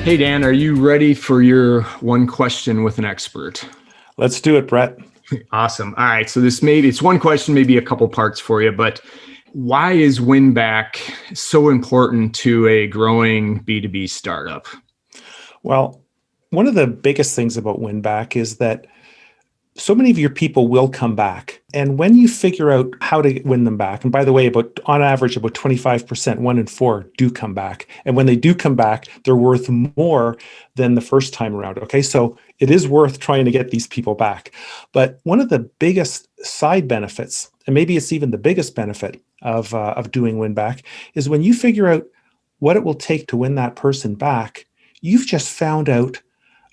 Hey, Dan, are you ready for your one question with an expert? Let's do it, Brett. Awesome. All right. So it's one question, maybe a couple parts for you, but why is WinBack so important to a growing B2B startup? Well, one of the biggest things about WinBack is that so many of your people will come back. And when you figure out how to win them back, and by the way, on average, about 25%, 1 in 4 do come back. And when they do come back, they're worth more than the first time around. Okay. So it is worth trying to get these people back. But one of the biggest side benefits, and maybe it's even the biggest benefit of doing WinBack, is when you figure out what it will take to win that person back, you've just found out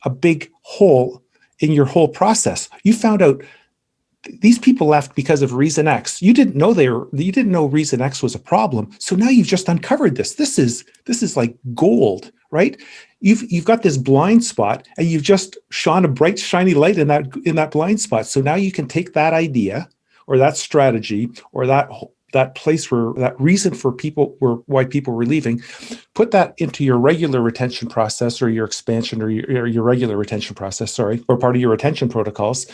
a big hole in your whole process. You found out these people left because of reason X. You didn't know reason X was a problem. So now you've just uncovered this. This is like gold, right? You've got this blind spot and you've just shone a bright, shiny light in that blind spot. So now you can take that idea or that strategy or that place where that reason for why people were leaving, put that into your regular retention process or your expansion or your regular retention process, or part of your retention protocols.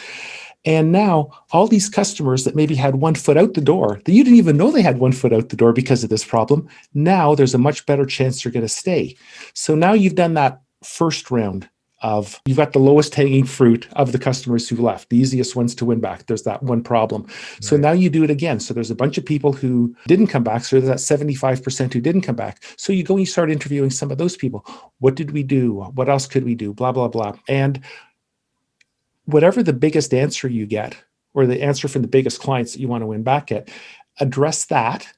And now all these customers that maybe had 1 foot out the door, that you didn't even know they had 1 foot out the door because of this problem, now there's a much better chance they're going to stay. So now you've done that first round you've got the lowest hanging fruit of the customers who left, the easiest ones to win back. There's that one problem. Right. So now you do it again. So there's a bunch of people who didn't come back. So there's that 75% who didn't come back. So you go and you start interviewing some of those people. What did we do? What else could we do? Blah, blah, blah. And whatever the biggest answer you get, or the answer from the biggest clients that you want to win back at, address that,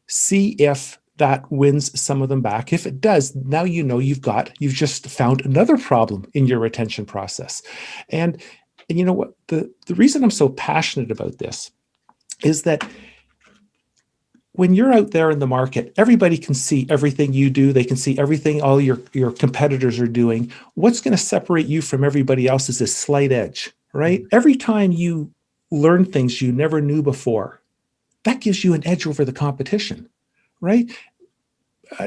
see if that wins some of them back. If it does, now you've just found another problem in your retention process. And you know what? The reason I'm so passionate about this is that when you're out there in the market, everybody can see everything you do. They can see everything all your competitors are doing. What's going to separate you from everybody else is this slight edge, right? Every time you learn things you never knew before, that gives you an edge over the competition. Right?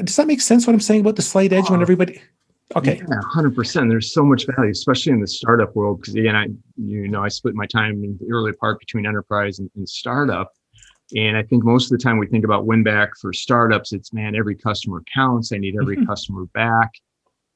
Does that make sense what I'm saying about the slight edge when everybody? Okay. Yeah, 100%. There's so much value, especially in the startup world. Because again, I split my time in the early part between enterprise and startup. And I think most of the time we think about win back for startups, it's every customer counts. I need every customer back.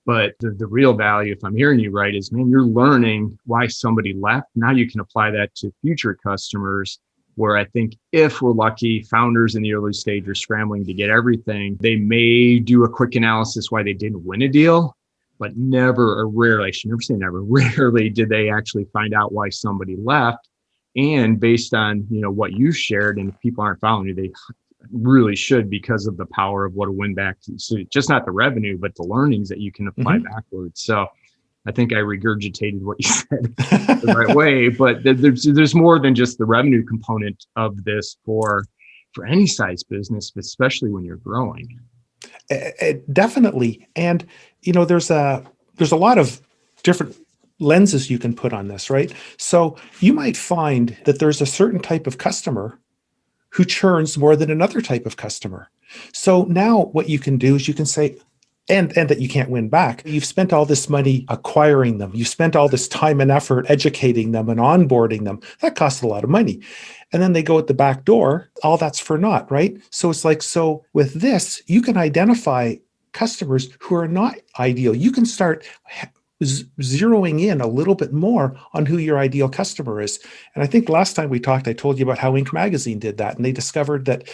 But the real value, if I'm hearing you right, is you're learning why somebody left. Now you can apply that to future customers, where I think if we're lucky, founders in the early stage are scrambling to get everything. They may do a quick analysis why they didn't win a deal, but rarely, I should never say never, rarely did they actually find out why somebody left. And based on, what you shared, and if people aren't following you, they really should, because of the power of what a win back. So just not the revenue, but the learnings that you can apply backwards. So I think I regurgitated what you said the right way, but there's more than just the revenue component of this for any size business, but especially when you're growing. Definitely. And, there's a lot of different lenses you can put on this, right? So you might find that there's a certain type of customer who churns more than another type of customer. So now what you can do is you can say, and that you can't win back. You've spent all this money acquiring them. You've spent all this time and effort educating them and onboarding them. That costs a lot of money. And then they go at the back door. All that's for naught, right? So it's like, so with this, you can identify customers who are not ideal. You can start zeroing in a little bit more on who your ideal customer is. And I think last time we talked, I told you about how Inc. Magazine did that. And they discovered that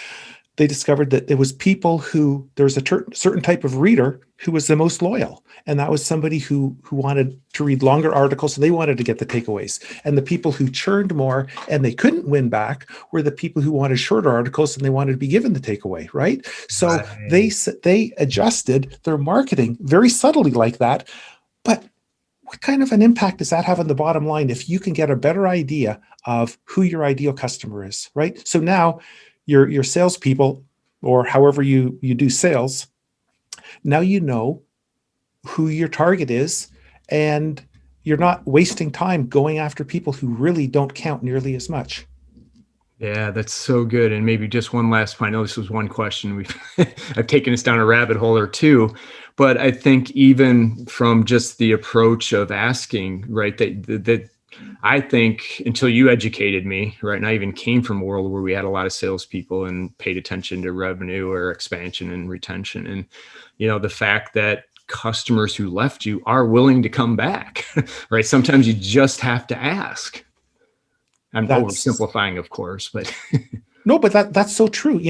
there was people who, there was a certain type of reader who was the most loyal. And that was somebody who wanted to read longer articles, and they wanted to get the takeaways. And the people who churned more and they couldn't win back were the people who wanted shorter articles and they wanted to be given the takeaway, right? So right. They adjusted their marketing very subtly like that. But what kind of an impact does that have on the bottom line if you can get a better idea of who your ideal customer is, right? So now your salespeople, or however you do sales, now you know who your target is, and you're not wasting time going after people who really don't count nearly as much. Yeah, that's so good. And maybe just one last point. I know this was one question. I've taken us down a rabbit hole or two, but I think even from just the approach of asking, right, that I think until you educated me, right, and I even came from a world where we had a lot of salespeople and paid attention to revenue or expansion and retention. And, the fact that customers who left you are willing to come back, right? Sometimes you just have to ask. I'm That's oversimplifying, of course, but No, but that's so true.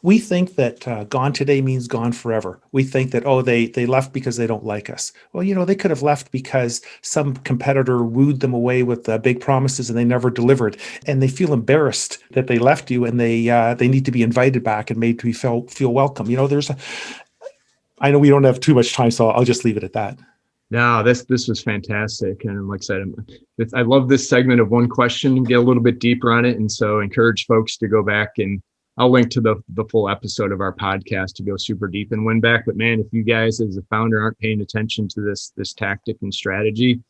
We think that gone today means gone forever. We think that, oh, they left because they don't like us. Well, they could have left because some competitor wooed them away with big promises and they never delivered, and they feel embarrassed that they left you, and they need to be invited back and made to feel welcome. I know we don't have too much time, so I'll just leave it at that. no, this was fantastic. And like I said, I love this segment of one question and get a little bit deeper on it. And so encourage folks to go back, and I'll link to the full episode of our podcast to go super deep in WinBack. But man, if you guys as a founder aren't paying attention to this tactic and strategy,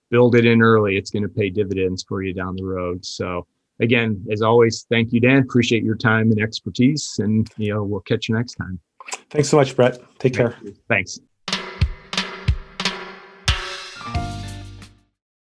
build it in early. It's going to pay dividends for you down the road. So again, as always, thank you, Dan. Appreciate your time and expertise. And we'll catch you next time. Thanks so much, Brett. Take care. Thanks.